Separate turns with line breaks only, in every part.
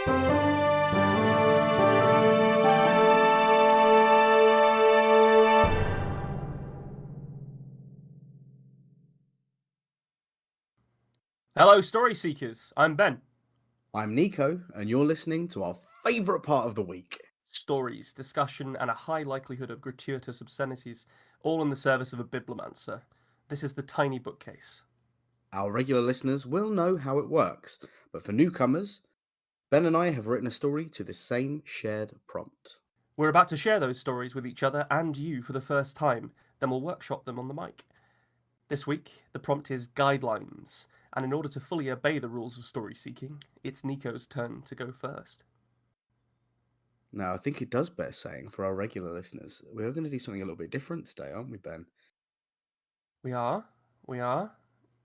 Hello, story seekers. I'm Ben.
I'm Nico, and you're listening to our favourite part of the week.
Stories, discussion, and a high likelihood of gratuitous obscenities, all in the service of a bibliomancer. This is the tiny bookcase.
Our regular listeners will know how it works, but for newcomers, Ben and I have written a story to the same shared prompt.
We're about to share those stories with each other and you for the first time, then we'll workshop them on the mic. This week, the prompt is guidelines, and in order to fully obey the rules of story seeking, it's Nico's turn to go first.
Now, I think it does bear saying for our regular listeners, we are going to do something a little bit different today, aren't we, Ben?
We are.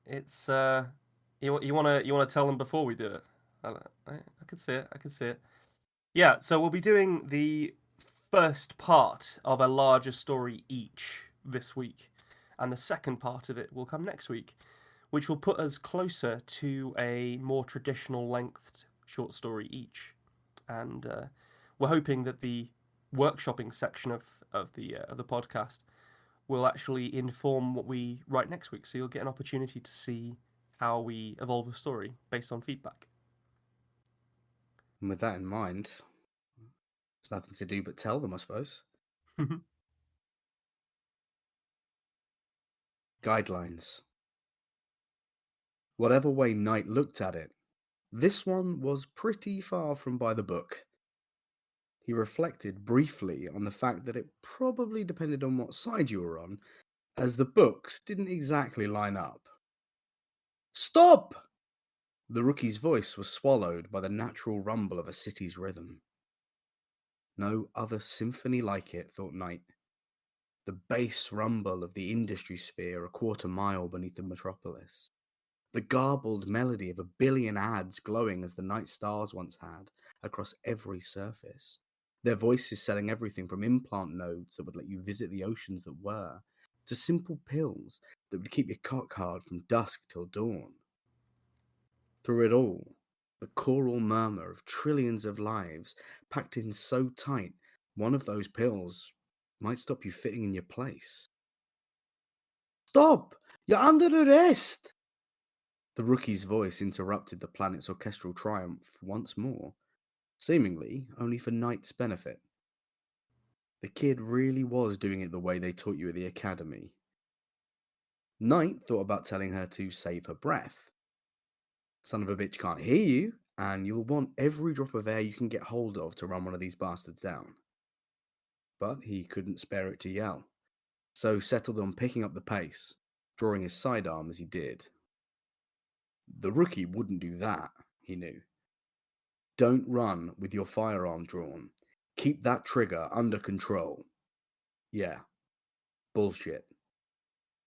It's you wanna tell them before we do it. I could see it. I could see it. Yeah. So we'll be doing the first part of a larger story each this week, and the second part of it will come next week, which will put us closer to a more traditional lengthed short story each. And we're hoping that the workshopping section of the podcast will actually inform what we write next week. So you'll get an opportunity to see how we evolve a story based on feedback.
And with that in mind, there's nothing to do but tell them, I suppose. Guidelines. Whatever way Knight looked at it, this one was pretty far from by the book. He reflected briefly on the fact that it probably depended on what side you were on, as the books didn't exactly line up. Stop! The rookie's voice was swallowed by the natural rumble of a city's rhythm. No other symphony like it, thought Knight. The bass rumble of the industry sphere a quarter mile beneath the metropolis. The garbled melody of a billion ads glowing as the night stars once had across every surface. Their voices selling everything from implant nodes that would let you visit the oceans that were, to simple pills that would keep you cock hard from dusk till dawn. Through it all, the choral murmur of trillions of lives packed in so tight, one of those pills might stop you fitting in your place. Stop! You're under arrest! The rookie's voice interrupted the planet's orchestral triumph once more, seemingly only for Knight's benefit. The kid really was doing it the way they taught you at the academy. Knight thought about telling her to save her breath. Son of a bitch can't hear you, and you'll want every drop of air you can get hold of to run one of these bastards down. But he couldn't spare it to yell, so settled on picking up the pace, drawing his sidearm as he did. The rookie wouldn't do that, he knew. Don't run with your firearm drawn. Keep that trigger under control. Yeah. Bullshit.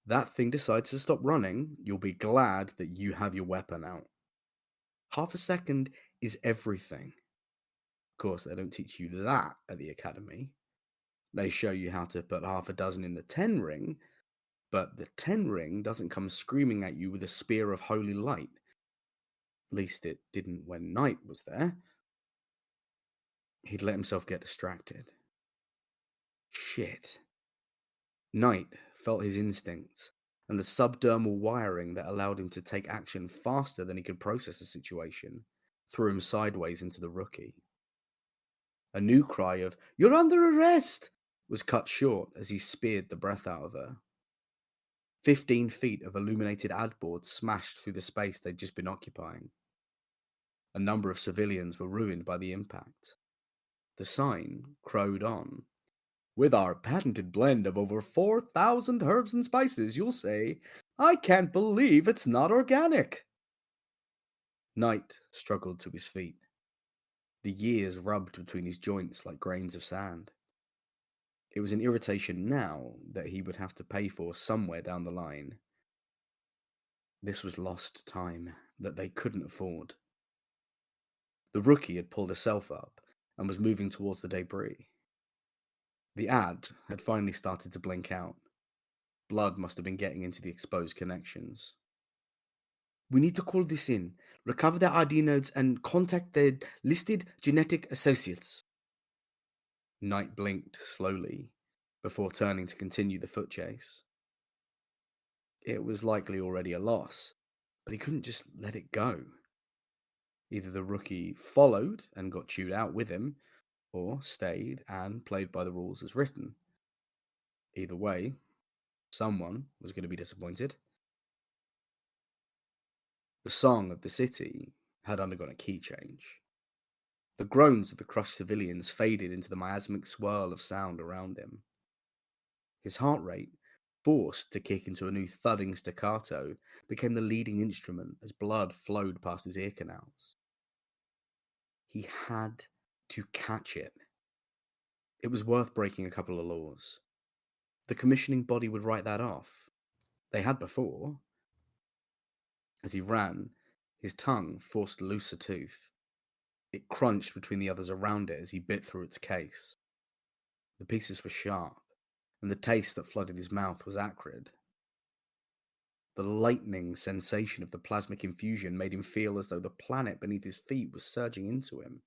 That thing decides to stop running, you'll be glad that you have your weapon out. Half a second is everything. Of course, they don't teach you that at the academy. They show you how to put half a dozen in the 10 ring, but the 10 ring doesn't come screaming at you with a spear of holy light. At least it didn't when Knight was there. He'd let himself get distracted. Shit. Knight felt his instincts and the subdermal wiring that allowed him to take action faster than he could process a situation threw him sideways into the rookie. A new cry of, "You're under arrest!" was cut short as he speared the breath out of her. 15 feet of illuminated ad boards smashed through the space they'd just been occupying. A number of civilians were ruined by the impact. The sign crowed on. With our patented blend of over 4,000 herbs and spices, you'll say, I can't believe it's not organic. Knight struggled to his feet. The years rubbed between his joints like grains of sand. It was an irritation now that he would have to pay for somewhere down the line. This was lost time that they couldn't afford. The rookie had pulled herself up and was moving towards the debris. The ad had finally started to blink out. Blood must have been getting into the exposed connections. We need to call this in, recover their ID nodes, and contact their listed genetic associates. Knight blinked slowly before turning to continue the foot chase. It was likely already a loss, but he couldn't just let it go. Either the rookie followed and got chewed out with him, or stayed and played by the rules as written. Either way, someone was going to be disappointed. The song of the city had undergone a key change. The groans of the crushed civilians faded into the miasmic swirl of sound around him. His heart rate, forced to kick into a new thudding staccato, became the leading instrument as blood flowed past his ear canals. He had to catch it. It was worth breaking a couple of laws. The commissioning body would write that off. They had before. As he ran, his tongue forced loose a tooth. It crunched between the others around it as he bit through its case. The pieces were sharp, and the taste that flooded his mouth was acrid. The lightning sensation of the plasmic infusion made him feel as though the planet beneath his feet was surging into him.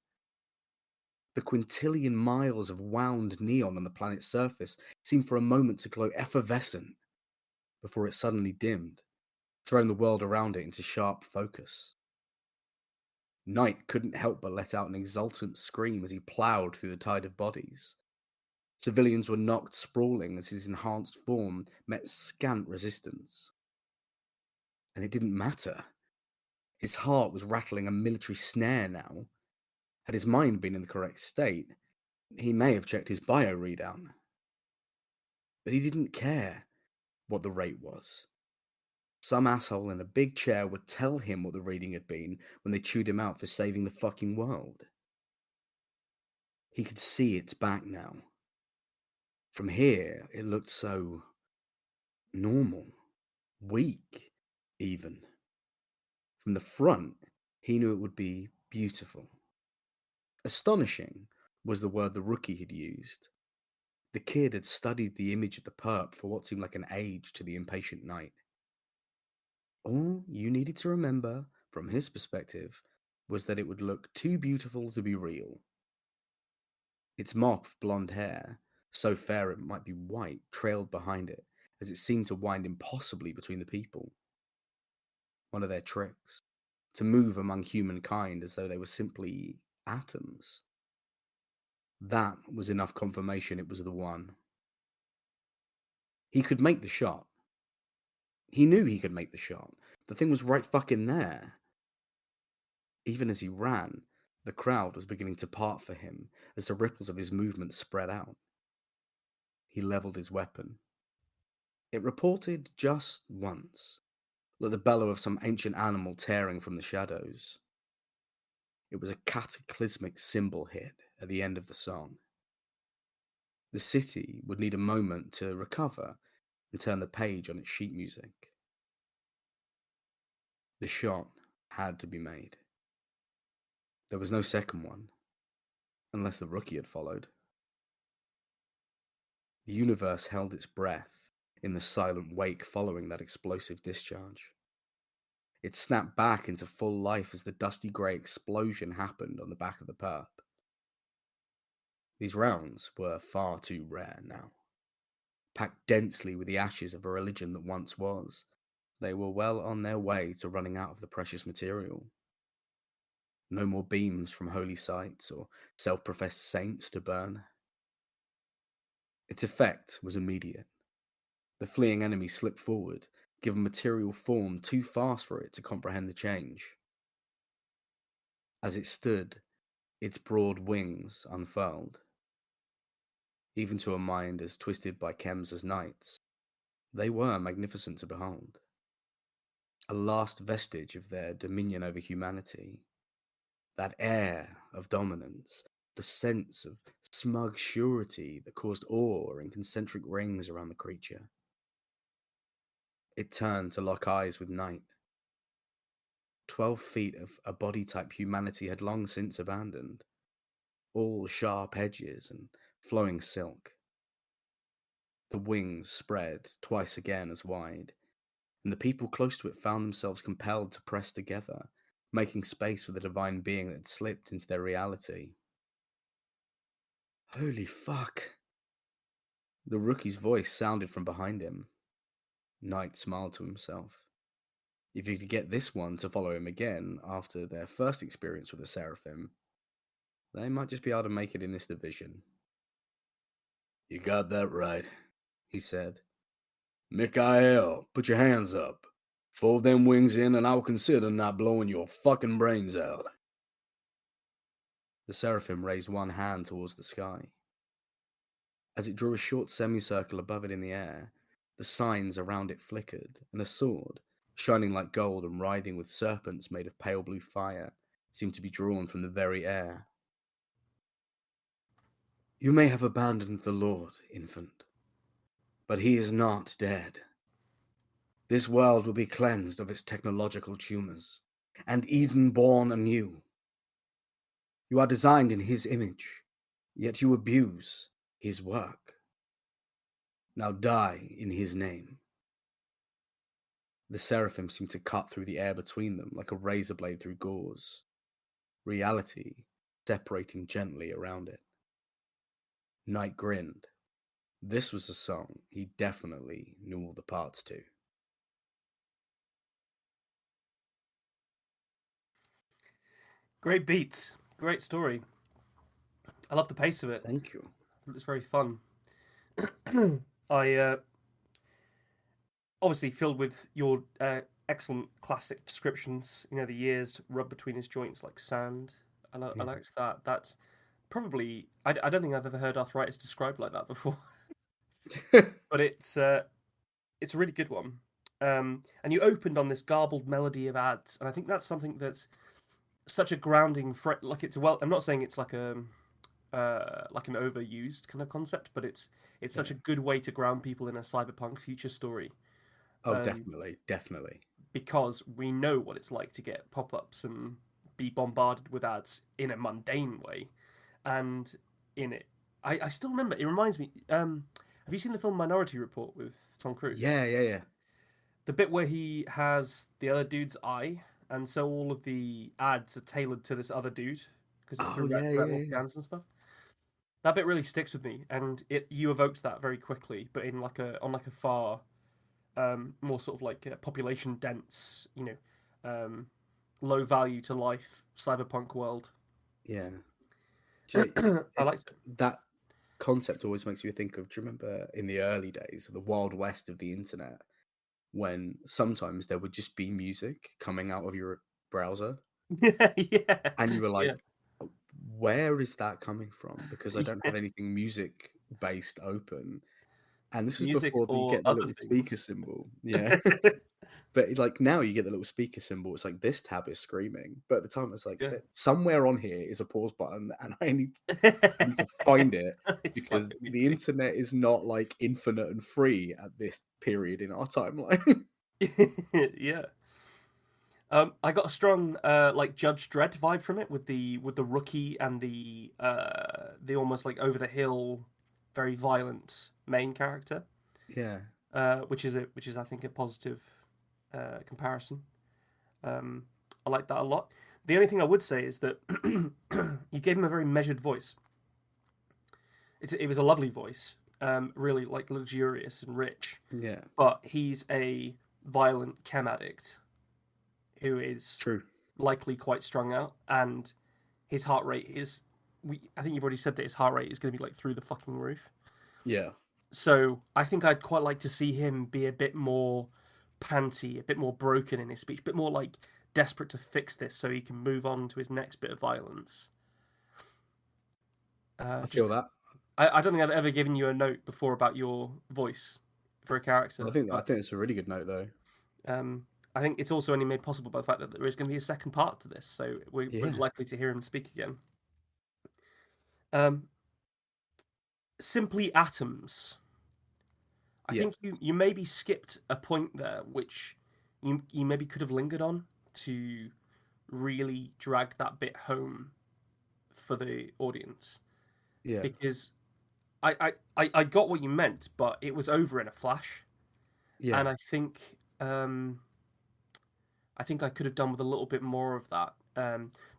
The quintillion miles of wound neon on the planet's surface seemed for a moment to glow effervescent before it suddenly dimmed, throwing the world around it into sharp focus. Knight couldn't help but let out an exultant scream as he ploughed through the tide of bodies. Civilians were knocked sprawling as his enhanced form met scant resistance. And it didn't matter. His heart was rattling a military snare now. Had his mind been in the correct state, he may have checked his bio readout. But he didn't care what the rate was. Some asshole in a big chair would tell him what the reading had been when they chewed him out for saving the fucking world. He could see its back now. From here, it looked so normal, weak, even. From the front, he knew it would be beautiful. Astonishing was the word the rookie had used. The kid had studied the image of the perp for what seemed like an age to the impatient Knight. All you needed to remember, from his perspective, was that it would look too beautiful to be real. Its mop of blonde hair, so fair it might be white, trailed behind it, as it seemed to wind impossibly between the people. One of their tricks, to move among humankind as though they were simply atoms. That was enough confirmation it was the one. He could make the shot. He knew he could make the shot. The thing was right fucking there. Even as he ran, the crowd was beginning to part for him as the ripples of his movement spread out. He leveled his weapon. It reported just once, like the bellow of some ancient animal tearing from the shadows. It was a cataclysmic cymbal hit at the end of the song. The city would need a moment to recover and turn the page on its sheet music. The shot had to be made. There was no second one, unless the rookie had followed. The universe held its breath in the silent wake following that explosive discharge. It snapped back into full life as the dusty grey explosion happened on the back of the perp. These rounds were far too rare now. Packed densely with the ashes of a religion that once was, they were well on their way to running out of the precious material. No more beams from holy sites or self-professed saints to burn. Its effect was immediate. The fleeing enemy slipped forward, given material form too fast for it to comprehend the change. As it stood, its broad wings unfurled. Even to a mind as twisted by chems as Knight's, they were magnificent to behold. A last vestige of their dominion over humanity. That air of dominance, the sense of smug surety that caused awe in concentric rings around the creature. It turned to lock eyes with Knight. 12 feet of a body type humanity had long since abandoned, all sharp edges and flowing silk. The wings spread twice again as wide, and the people close to it found themselves compelled to press together, making space for the divine being that had slipped into their reality. Holy fuck. The rookie's voice sounded from behind him. Knight smiled to himself. If he could get this one to follow him again after their first experience with the Seraphim, they might just be able to make it in this division. You got that right, he said. Mikhail, put your hands up. Fold them wings in, and I'll consider not blowing your fucking brains out. The Seraphim raised one hand towards the sky. As it drew a short semicircle above it in the air, the signs around it flickered, and a sword, shining like gold and writhing with serpents made of pale blue fire, seemed to be drawn from the very air. You may have abandoned the Lord, infant, but he is not dead. This world will be cleansed of its technological tumors, and Eden born anew. You are designed in his image, yet you abuse his work. Now die in his name. The seraphim seemed to cut through the air between them like a razor blade through gauze, reality separating gently around it. Knight grinned. This was a song he definitely knew all the parts to.
Great beats, great story. I love the pace of it.
Thank you.
It's very fun. I obviously filled with your excellent classic descriptions. You know, the ears rub between his joints like sand. I
Yeah.
liked that. That's probably I don't think I've ever heard arthritis described like that before, but it's a really good one. And you opened on this garbled melody of ads, and I think that's something that's such a grounding. Like it's well, I'm not saying it's like an overused kind of concept, but it's such
Yeah.
a good way to ground people in a cyberpunk future story.
Oh,
Um,
definitely, definitely.
because we know what it's like to get pop-ups and be bombarded with ads in a mundane way, and in it, I still remember. It reminds me. Have you seen the film Minority Report with Tom Cruise?
Yeah, yeah, yeah.
The bit where he has the other dude's eye, and so all of the ads are tailored to this other dude because it's
Oh,
through
yeah, yeah,
retinal
yeah.
scans and stuff. That bit really sticks with me, and it you evoked that very quickly, but in like a on like a far more sort of like population dense, low value to life cyberpunk world.
Yeah. J-
I
it,
liked it.
that concept always makes me think of, do you remember in the early days, the Wild West of the internet, when sometimes there would just be music coming out of your browser
Yeah, yeah,
and you were
yeah,
like, where is that coming from? Because I don't
yeah.
have anything music based open. And this was
Music
before you
or
get the
other
little speaker
things.
symbol. Yeah. But like now you get the little speaker symbol. It's like this tab is screaming. But at the time it's like
Yeah.
somewhere on here is a pause button and I need to find it
It's
because
fucking
the internet is not like infinite and free at this period in our timeline.
yeah. I got a strong like Judge Dredd vibe from it with the rookie and the almost like over the hill, very violent main character,
Yeah.
which is I think a positive comparison. Um, I like that a lot. The only thing I would say is that you gave him a very measured voice. It was a lovely voice, really like luxurious and rich,
Yeah.
but he's a violent chem addict who is
True.
likely quite strung out, and his heart rate is. I think you've already said that his heart rate is going to be like through the fucking roof.
Yeah.
So I think I'd quite like to see him be a bit more panty, a bit more broken in his speech, a bit more like desperate to fix this so he can move on to his next bit of violence.
I feel
Just,
that.
I don't think I've ever given you a note before about your voice for a
I
character,
think
but
it's a really good note though.
um, I think it's also only made possible by the fact that there is going to be a second part to this, so we're
Yeah.
likely to hear him speak again. Um, Simply atoms. I
Yeah.
think you maybe skipped a point there, which you maybe could have lingered on to really drag that bit home for the audience,
Yeah.
because I got what you meant, but it was over in a flash,
Yeah.
and I think um, I think I could have done with a little bit more of that,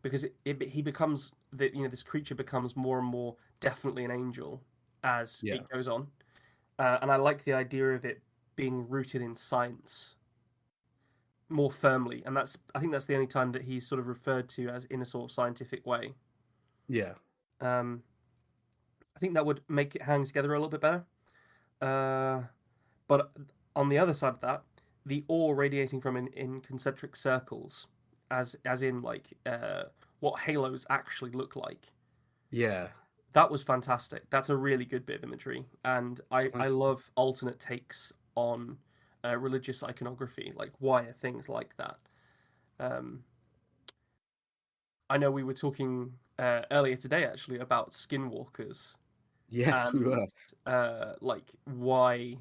because he becomes this creature becomes more and more definitely an angel as
Yeah.
it goes on, and I like the idea of it being rooted in science more firmly, and I think that's the only time that he's sort of referred to as in a sort of scientific way.
Yeah.
Um, I think that would make it hang together a little bit better. Uh, but on the other side of that, the ore radiating from in concentric circles, as in like what halos actually look like.
Yeah.
That was fantastic. That's a really good bit of imagery, and I
Like,
love alternate takes on religious iconography. Like, why are things like that? Um, I know we were talking earlier today actually about skinwalkers
yes, we
and
were.
like why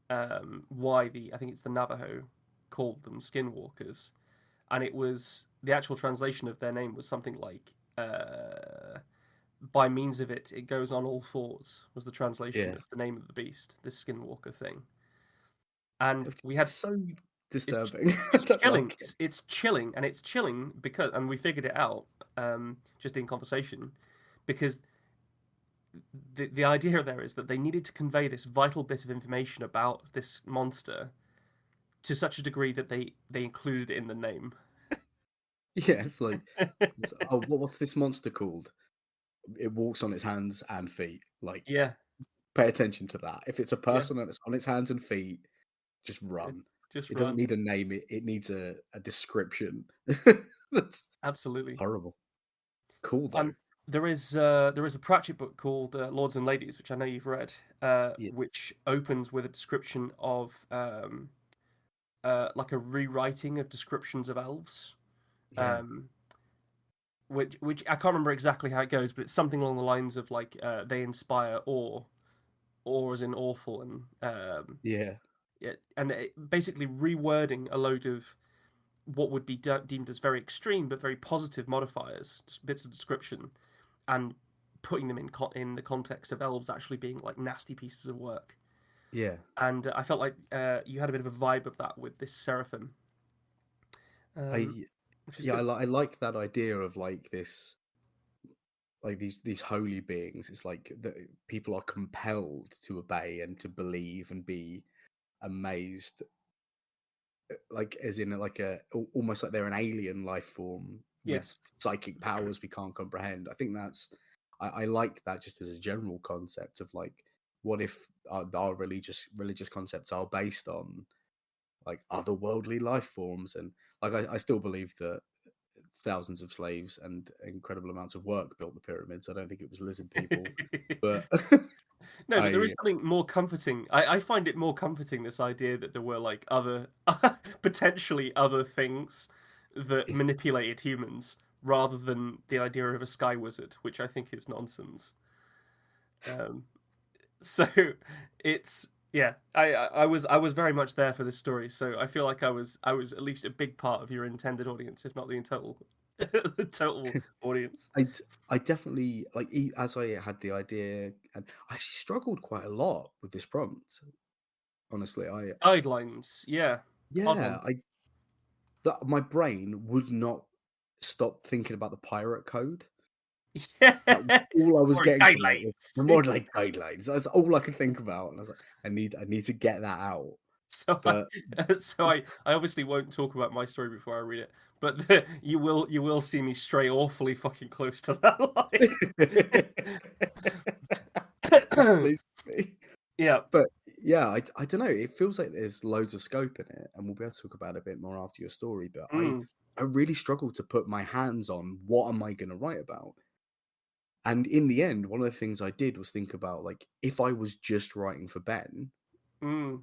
the I think it's the Navajo called them skinwalkers, and it was the actual translation of their name was something like by means of it, it goes on all fours was the translation
Yeah.
of the name of the beast, this skinwalker thing. And
It's
we had
so
it's
disturbing. I
it's
don't
chilling.
like it.
It's chilling, and it's chilling because, and we figured it out just in conversation, because the idea there is that they needed to convey this vital bit of information about this monster to such a degree that they included it in the name.
Yeah, oh, what's this monster called? It walks on its hands and feet. Like,
Yeah,
pay attention to that. If it's a
yeah,
person and it's on its hands and feet, just
yeah.
run.
Just
It doesn't
run.
need a name. It needs a description. That's
Absolutely.
horrible. Cool though.
And there is a Pratchett book called Lords and Ladies, which I know you've read,
Yes.
which opens with a description of like a rewriting of descriptions of elves,
Yeah.
um, which I can't remember exactly how it goes, but it's something along the lines of like they inspire awe, awe as in awful, and
Yeah.
yeah, and basically rewording a load of what would be deemed as very extreme but very positive modifiers, bits of description, and putting them in the context of elves actually being like nasty pieces of work.
Yeah.
And I felt like you had a bit of a vibe of that with this seraphim, um,
I
which is
yeah,
good.
I like that idea of like this, like these holy beings. It's like that people are compelled to obey and to believe and be amazed, like as in like almost like they're an alien life form with
Yes.
psychic powers we can't comprehend. I think that's I like that just as a general concept of like, what if our religious concepts are based on like otherworldly life forms, and like I still believe that thousands of slaves and incredible amounts of work built the pyramids. I don't think it was lizard people, but
No, but there is
I
something more comforting. I find it more comforting, this idea that there were like other, potentially other things that manipulated humans rather than the idea of a sky wizard, which I think is nonsense. Um, so it's yeah, I was very much there for this story, so I feel like I was at least a big part of your intended audience, if not the total the total audience.
I d- I definitely like as I had the idea, and I actually struggled quite a lot with this prompt. Honestly, I
Guidelines, yeah, hard
yeah,
one.
I that my brain would not stop thinking about the pirate code.
Yeah,
That was all I was
or
getting from it was the
guidelines.
more like guidelines. That's all I could think about, and I was like, I need to get that out.
So
But
I obviously won't talk about my story before I read it, but you will see me stray awfully fucking close to that
yes,
line.
please me.
Yeah.
But yeah, I don't know. It feels like there's loads of scope in it, and we'll be able to talk about it a bit more after your story. But
Mm,
I really struggled to put my hands on what am I going to write about. And in the end, one of the things I did was think about like, if I was just writing for Ben,
mm.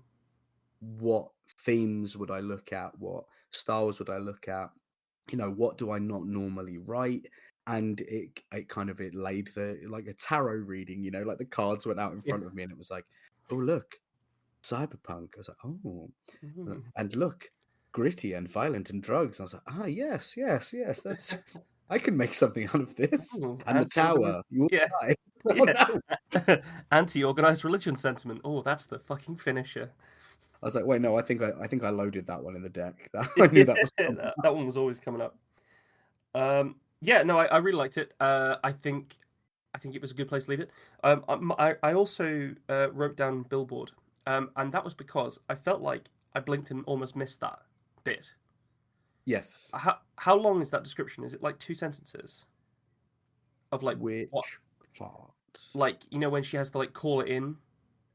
what themes would I look at? What styles would I look at? You know, what do I not normally write? And it kind of it laid the like a tarot reading, you know, like the cards went out in
Yeah.
front of me and it was like, oh look, cyberpunk. I was like, oh,
Mm.
and look, gritty and violent and drugs. And I was like, ah, yes, yes, yes, that's I can make something out of this.
Ooh,
And the
anti-organized.
tower, you will
Yeah,
die. Oh
yeah.
no.
Anti-organized religion sentiment. Oh, that's the fucking finisher.
I was like, "Wait, no, I think I loaded that one in the deck." I knew that was coming
That
up.
one was always coming up. Yeah, no, I really liked it. I think it was a good place to leave it. I also wrote down Billboard, and that was because I felt like I blinked and almost missed that bit.
Yes.
How long is that description? Is it like two sentences of like what,
Which part?
like when she has to like call it in,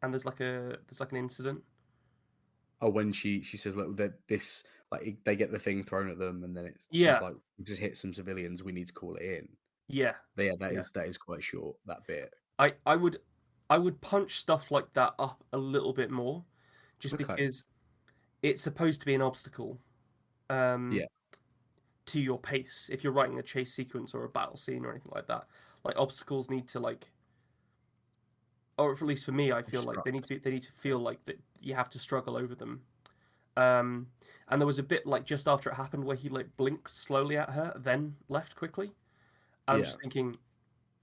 and there's like an incident.
Oh, when she says, "Look, that this they get the thing thrown at them, and then she's
Yeah,
like, "Just hit some civilians. We need to call it in."
yeah,
But yeah,
yeah.
that is quite short. That bit.
I would punch stuff like that up a little bit more, just
Okay.
because it's supposed to be an obstacle um,
Yeah.
to your pace. If you're writing a chase sequence or a battle scene or anything like that, like obstacles need to like, or at least for me, I feel like
Obstruct.
they need to feel like that you have to struggle over them. Um, and there was a bit like just after it happened where he like blinked slowly at her, then left quickly. And I'm
Yeah.
just thinking,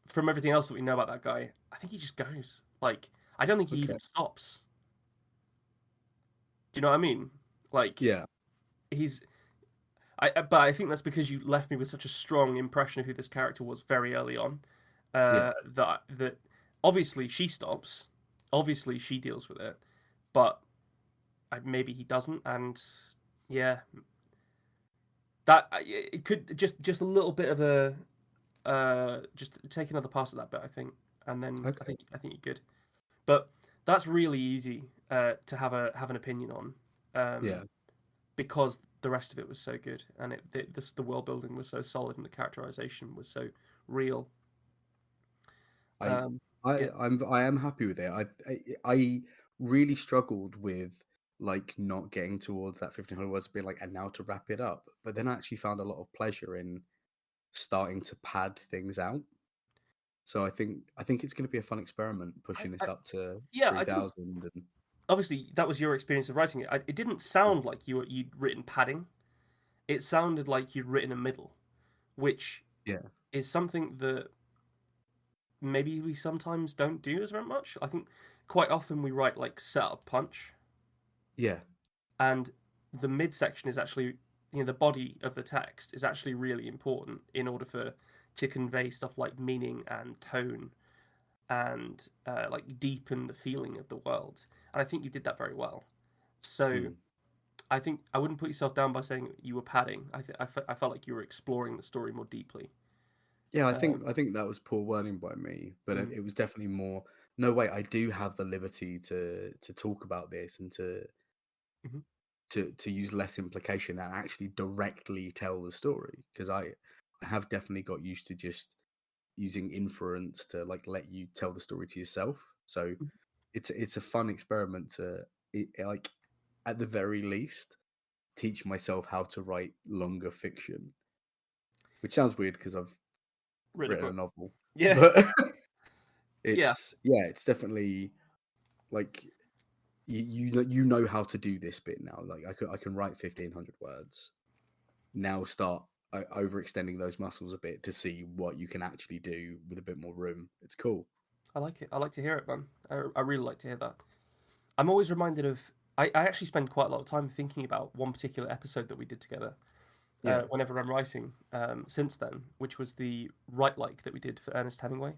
from everything else that we know about that guy, I think he just goes. Like, I don't think he
Okay.
even stops. Do you know what I mean? Like,
Yeah.
he's but I think that's because you left me with such a strong impression of who this character was very early on.
Yeah.
That obviously she stops, obviously she deals with it, but maybe he doesn't, and yeah, that it could just a little bit of a just take another pass at that bit, I think, and then
Okay.
I think you're good. But that's really easy to have an opinion on.
Yeah.
Because the rest of it was so good, and the world building was so solid, and the characterization was so real.
I
Um, yeah,
I am happy with it. I really struggled with like not getting towards that 1500 words, being like, and now to wrap it up. But then I actually found a lot of pleasure in starting to pad things out. So I think it's going to be a fun experiment pushing this
I
up to
yeah, I didn't.
3000 and
Obviously, that was your experience of writing it. It didn't sound like you'd written padding. It sounded like you'd written a middle, which
yeah.
is something that maybe we sometimes don't do as very much. I think quite often we write like setup punch,
Yeah.
and the midsection is actually the body of the text is actually really important in order for to convey stuff like meaning and tone and like deepen the feeling of the world. And I think you did that very well. So
Mm.
I think I wouldn't put yourself down by saying you were padding. I felt like you were exploring the story more deeply.
Yeah,
Um,
I think that was poor wording by me, but
mm,
it was definitely more. No, wait, I do have the liberty to talk about this and
mhm.
to use less implication and actually directly tell the story because I have definitely got used to just using inference to like let you tell the story to yourself. So it's a fun experiment to like at the very least teach myself how to write longer fiction, which sounds weird because I've
Written a
written a
book.
novel,
Yeah,
but
yeah.
it's yeah, it's definitely like you know how to do this bit now. Like I can write 1500 words. Now start overextending those muscles a bit to see what you can actually do with a bit more room. It's cool.
I like it. I like to hear it, man. I really like to hear that. I'm always reminded of. I actually spend quite a lot of time thinking about one particular episode that we did together.
Yeah.
Whenever I'm writing, since then, which was the write like that we did for Ernest Hemingway,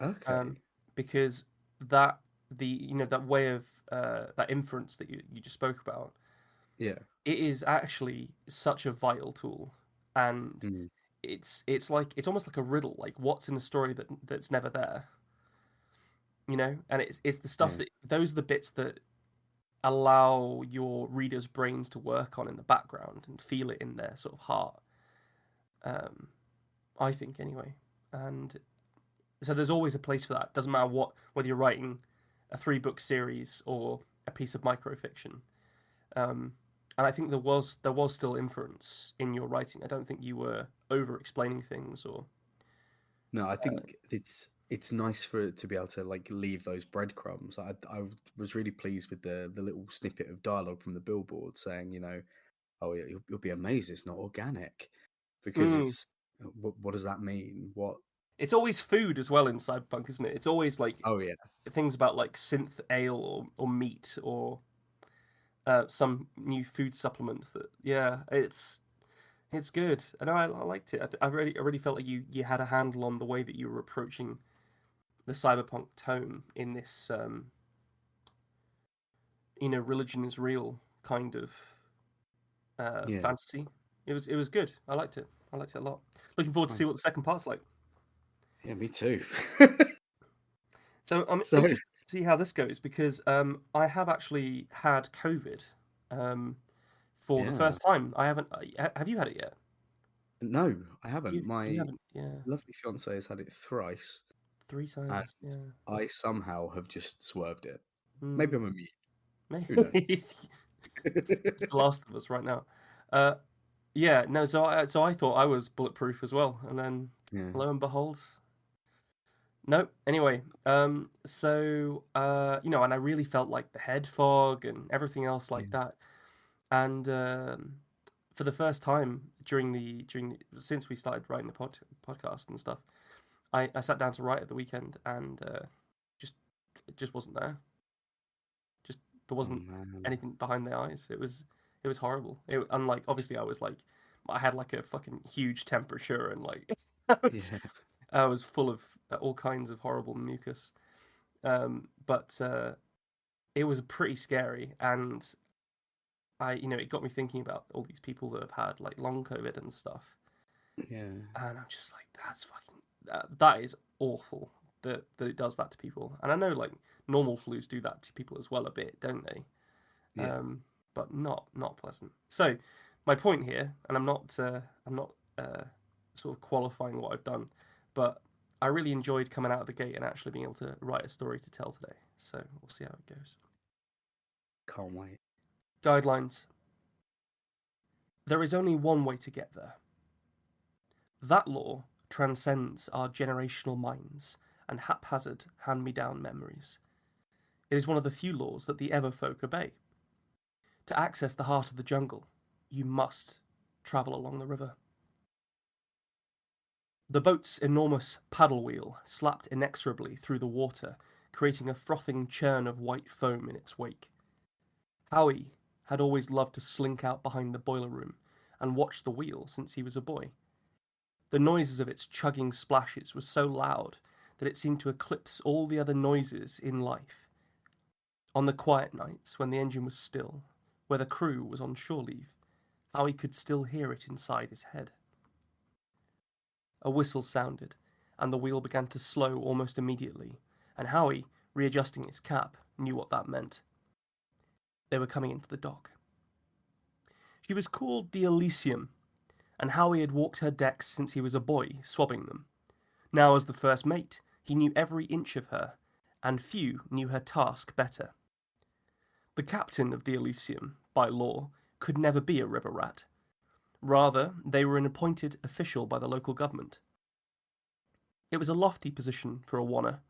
um,
Okay.
because that that way of that inference that you just spoke about,
Yeah.
it is actually such a vital tool, and
Mm.
it's like it's almost like a riddle, like what's in a story that's never there, and it's the stuff
Yeah.
that those are the bits that allow your readers' brains to work on in the background and feel it in their sort of heart. Um, I think anyway, and so there's always a place for that. Doesn't matter whether you're writing a 3 book series or a piece of microfiction. Um, and I think there was still inference in your writing. I don't think you were over explaining things or
No, I
uh,
think it's nice for it to be able to like leave those breadcrumbs. I was really pleased with the little snippet of dialogue from the billboard saying, oh, yeah, you'll be amazed it's not organic because
mm.
it's what does that mean? What?
It's always food as well in cyberpunk, isn't it? It's always like
Oh yeah,
things about like synth ale or meat or some new food supplement that yeah, it's good. I know I liked it. I really felt like you had a handle on the way that you were approaching the cyberpunk tone in this religion is real kind of
Yeah.
fantasy. It was good. I liked it. I liked it a lot. Looking forward to see
Fine.
what the second part's like.
Yeah, me too.
So I'm
So,
interested to see how this goes because I have actually had COVID um, for the
yeah.
first time. I haven't. Have you had it yet?
No, I haven't.
You
My
haven't. Yeah,
lovely fiance has had it thrice,
three
and
times. Yeah.
I somehow have just swerved it. Maybe
Hmm.
I'm immune. Who knows?
Maybe it's the last of us right now. Uh, yeah. No. So I thought I was bulletproof as well, and then
Yeah.
lo and behold, no. Anyway, and I really felt like the head fog and everything else like
Yeah.
that. And for the first time since we started writing the podcast and stuff, I sat down to write at the weekend and just it just wasn't there. Just there
Oh
wasn't
man.
anything behind the eyes. It was horrible. Unlike obviously I had like a fucking huge temperature and like I was
Yeah.
I was full of all kinds of horrible mucus. But it was pretty scary and it got me thinking about all these people that have had like long COVID and stuff,
Yeah.
and I'm just like, that is awful that it does that to people. And I know like normal flus do that to people as well a bit, don't they?
Yeah.
But not pleasant. So my point here, and I'm not sort of qualifying what I've done, but I really enjoyed coming out of the gate and actually being able to write a story to tell today. So we'll see how it goes.
Can't wait.
Guidelines. There is only one way to get there. That law transcends our generational minds and haphazard hand-me-down memories. It is one of the few laws that the Everfolk obey. To access the heart of the jungle, you must travel along the river. The boat's enormous paddle wheel slapped inexorably through the water, creating a frothing churn of white foam in its wake. Howie had always loved to slink out behind the boiler room and watch the wheel since he was a boy. The noises of its chugging splashes were so loud that it seemed to eclipse all the other noises in life. On the quiet nights when the engine was still, where the crew was on shore leave, Howie could still hear it inside his head. A whistle sounded, and the wheel began to slow almost immediately, and Howie, readjusting his cap, knew what that meant. They were coming into the dock. She was called the Elysium, and Howie had walked her decks since he was a boy, swabbing them. Now, as the first mate, he knew every inch of her, and few knew her task better. The captain of the Elysium, by law, could never be a river rat. Rather, they were an appointed official by the local government. It was a lofty position for a Wanner,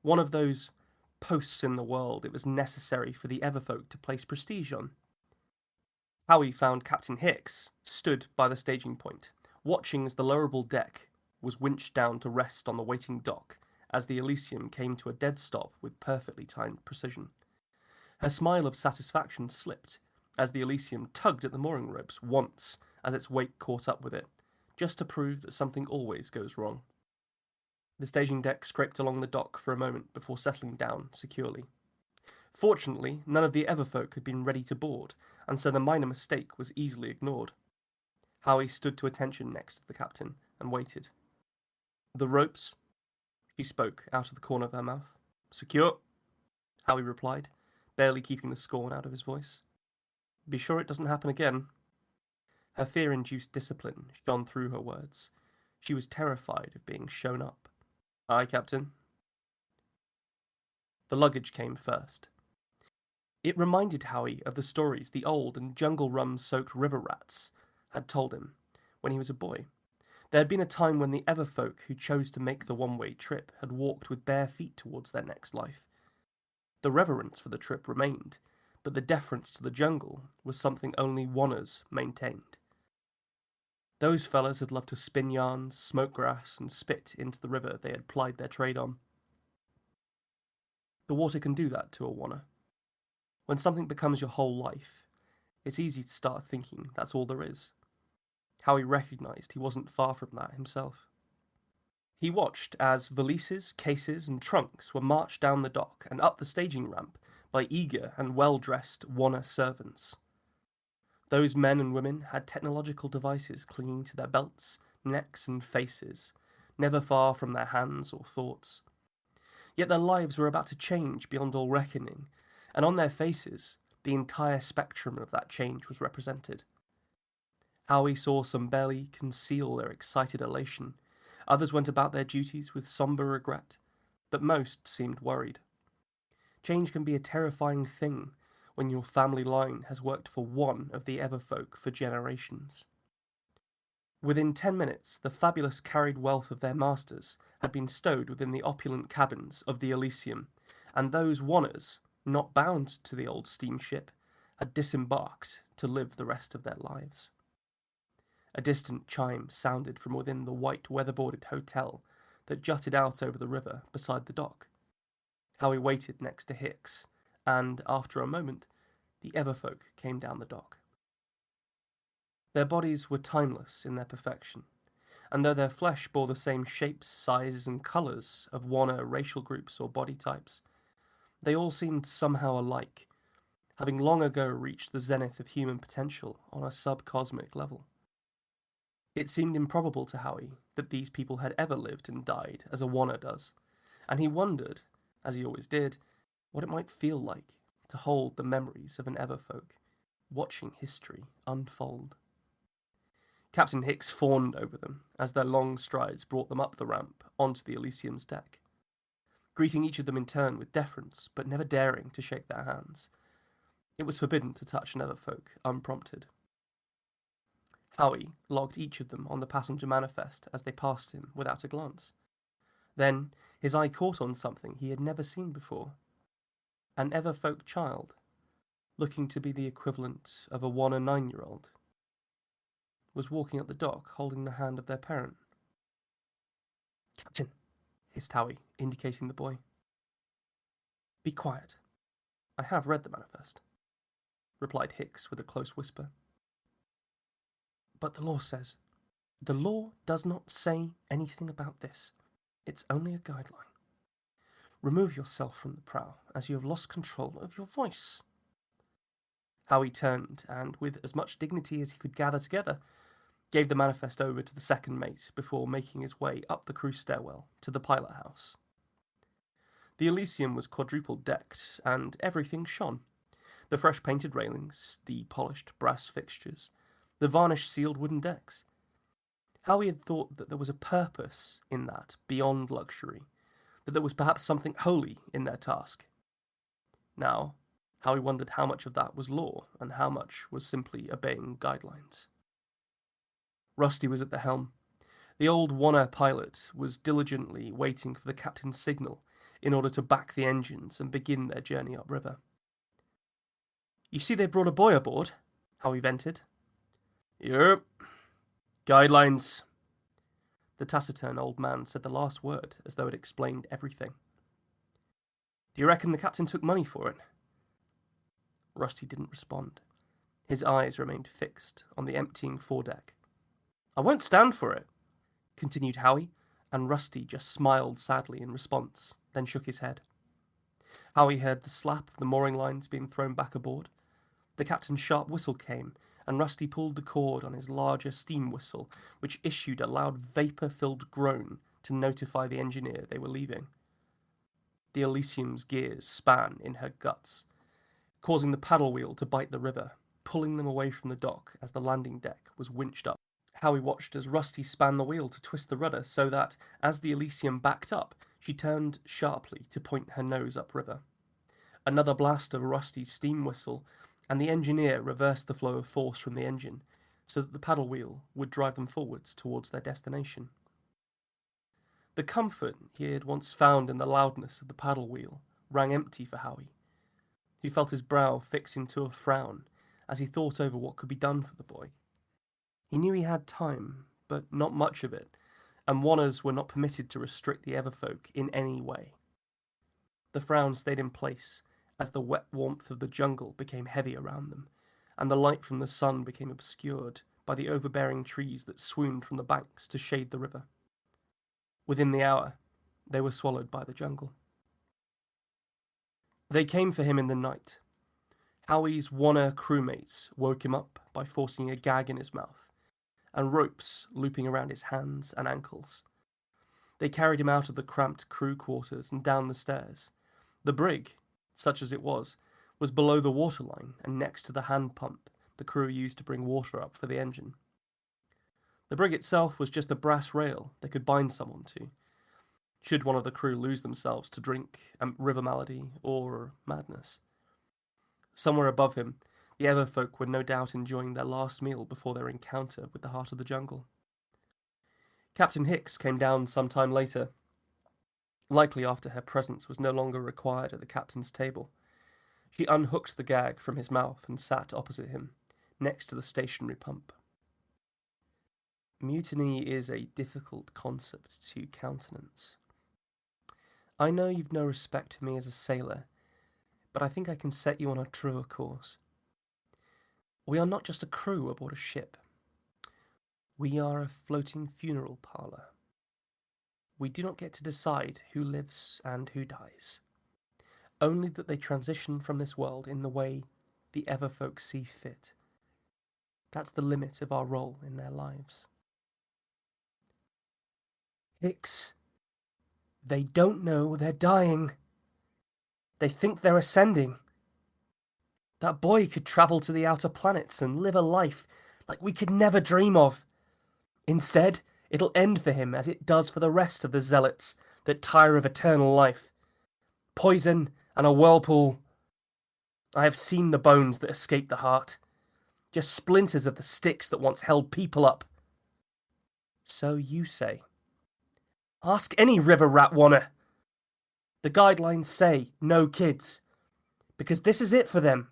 one of those posts in the world it was necessary for the Everfolk to place prestige on. Howie found Captain Hicks stood by the staging point, watching as the lowerable deck was winched down to rest on the waiting dock as the Elysium came to a dead stop with perfectly timed precision. Her smile of satisfaction slipped as the Elysium tugged at the mooring ropes once as its weight caught up with it, just to prove that something always goes wrong. The staging deck scraped along the dock for a moment before settling down securely. Fortunately, none of the Everfolk had been ready to board, and so the minor mistake was easily ignored. Howie stood to attention next to the captain and waited. The ropes, she spoke out of the corner of her mouth. Secure, Howie replied, barely keeping the scorn out of his voice. Be sure it doesn't happen again. Her fear-induced discipline shone through her words. She was terrified of being shown up. Aye, Captain. The luggage came first. It reminded Howie of the stories the old and jungle rum-soaked river rats had told him when he was a boy. There had been a time when the Everfolk who chose to make the one-way trip had walked with bare feet towards their next life. The reverence for the trip remained, but the deference to the jungle was something only Wanners maintained. Those fellas had loved to spin yarns, smoke grass, and spit into the river they had plied their trade on. The water can do that to a Wanner. When something becomes your whole life, it's easy to start thinking that's all there is. Howie recognised he wasn't far from that himself. He watched as valises, cases, and trunks were marched down the dock and up the staging ramp by eager and well-dressed Wanna servants. Those men and women had technological devices clinging to their belts, necks, and faces, never far from their hands or thoughts. Yet their lives were about to change beyond all reckoning, and on their faces, the entire spectrum of that change was represented. Howie saw some barely conceal their excited elation. Others went about their duties with sombre regret, but most seemed worried. Change can be a terrifying thing when your family line has worked for one of the Everfolk for generations. Within 10 minutes, the fabulous carried wealth of their masters had been stowed within the opulent cabins of the Elysium, and those Wanners, not bound to the old steamship, had disembarked to live the rest of their lives. A distant chime sounded from within the white weatherboarded hotel that jutted out over the river beside the dock. Howie waited next to Hicks, and after a moment, the Everfolk came down the dock. Their bodies were timeless in their perfection, and though their flesh bore the same shapes, sizes, and colours of Wanna racial groups or body types, they all seemed somehow alike, having long ago reached the zenith of human potential on a subcosmic level. It seemed improbable to Howie that these people had ever lived and died as a Wanna does, and he wondered, as he always did, what it might feel like to hold the memories of an Everfolk, watching history unfold. Captain Hicks fawned over them as their long strides brought them up the ramp onto the Elysium's deck, greeting each of them in turn with deference, but never daring to shake their hands. It was forbidden to touch an Everfolk unprompted. Howie logged each of them on the passenger manifest as they passed him without a glance. Then his eye caught on something he had never seen before. An Everfolk child, looking to be the equivalent of a 1 or 9-year-old, was walking up the dock holding the hand of their parent. "Captain," hissed Howie, indicating the boy. "Be quiet. I have read the manifest," replied Hicks with a close whisper. "But the law says—" "The law does not say anything about this. It's only a guideline. Remove yourself from the prow, as you have lost control of your voice." Howie turned, and with as much dignity as he could gather together, gave the manifest over to the second mate before making his way up the crew stairwell to the pilot house. The Elysium was quadruple decked, and everything shone. The fresh painted railings, the polished brass fixtures, the varnish sealed wooden decks. Howie had thought that there was a purpose in that beyond luxury, that there was perhaps something holy in their task. Now, Howie wondered how much of that was law and how much was simply obeying guidelines. Rusty was at the helm. The old Wanna pilot was diligently waiting for the captain's signal in order to back the engines and begin their journey upriver. "You see they brought a boy aboard?" Howie vented. "Yep. Guidelines." The taciturn old man said the last word as though it explained everything. "Do you reckon the captain took money for it?" Rusty didn't respond. His eyes remained fixed on the emptying foredeck. "I won't stand for it," continued Howie, and Rusty just smiled sadly in response, then shook his head. Howie heard the slap of the mooring lines being thrown back aboard. The captain's sharp whistle came, and Rusty pulled the cord on his larger steam whistle, which issued a loud vapour-filled groan to notify the engineer they were leaving. The Elysium's gears span in her guts, causing the paddle wheel to bite the river, pulling them away from the dock as the landing deck was winched up. Howie watched as Rusty span the wheel to twist the rudder so that, as the Elysium backed up, she turned sharply to point her nose upriver. Another blast of Rusty's steam whistle, and the engineer reversed the flow of force from the engine, so that the paddle wheel would drive them forwards towards their destination. The comfort he had once found in the loudness of the paddle wheel rang empty for Howie, who felt his brow fix into a frown as he thought over what could be done for the boy. He knew he had time, but not much of it, and Wanners were not permitted to restrict the Everfolk in any way. The frown stayed in place, as the wet warmth of the jungle became heavy around them, and the light from the sun became obscured by the overbearing trees that swooned from the banks to shade the river. Within the hour, they were swallowed by the jungle. They came for him in the night. Howie's Wanner crewmates woke him up by forcing a gag in his mouth and ropes looping around his hands and ankles. They carried him out of the cramped crew quarters and down the stairs. The brig, such as it was below the waterline and next to the hand pump the crew used to bring water up for the engine. The brig itself was just a brass rail they could bind someone to, should one of the crew lose themselves to drink, river malady, or madness. Somewhere above him, the Everfolk were no doubt enjoying their last meal before their encounter with the heart of the jungle. Captain Hicks came down some time later, likely after her presence was no longer required at the captain's table. She unhooked the gag from his mouth and sat opposite him, next to the stationary pump. Mutiny is a difficult concept to countenance. I know you've no respect for me as a sailor, but I think I can set you on a truer course. We are not just a crew aboard a ship. We are a floating funeral parlour. We do not get to decide who lives and who dies, only that they transition from this world in the way the Everfolk see fit. That's the limit of our role in their lives. Hicks, they don't know they're dying. They think they're ascending. That boy could travel to the outer planets and live a life like we could never dream of. Instead, it'll end for him as it does for the rest of the zealots that tire of eternal life. Poison and a whirlpool. I have seen the bones that escape the heart, just splinters of the sticks that once held people up. So you say. Ask any river rat wanner. The guidelines say no kids, because this is it for them.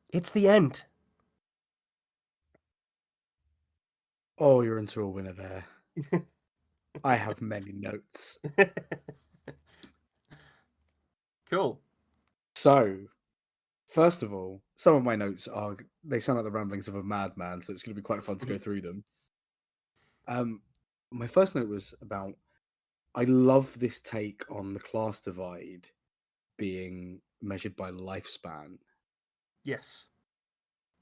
It's the end.
Oh, you're into a winner there. I have many notes.
Cool.
So, first of all, some of my notes they sound like the ramblings of a madman, so it's going to be quite fun to go through them. My first note was about I love this take on the class divide being measured by lifespan.
Yes.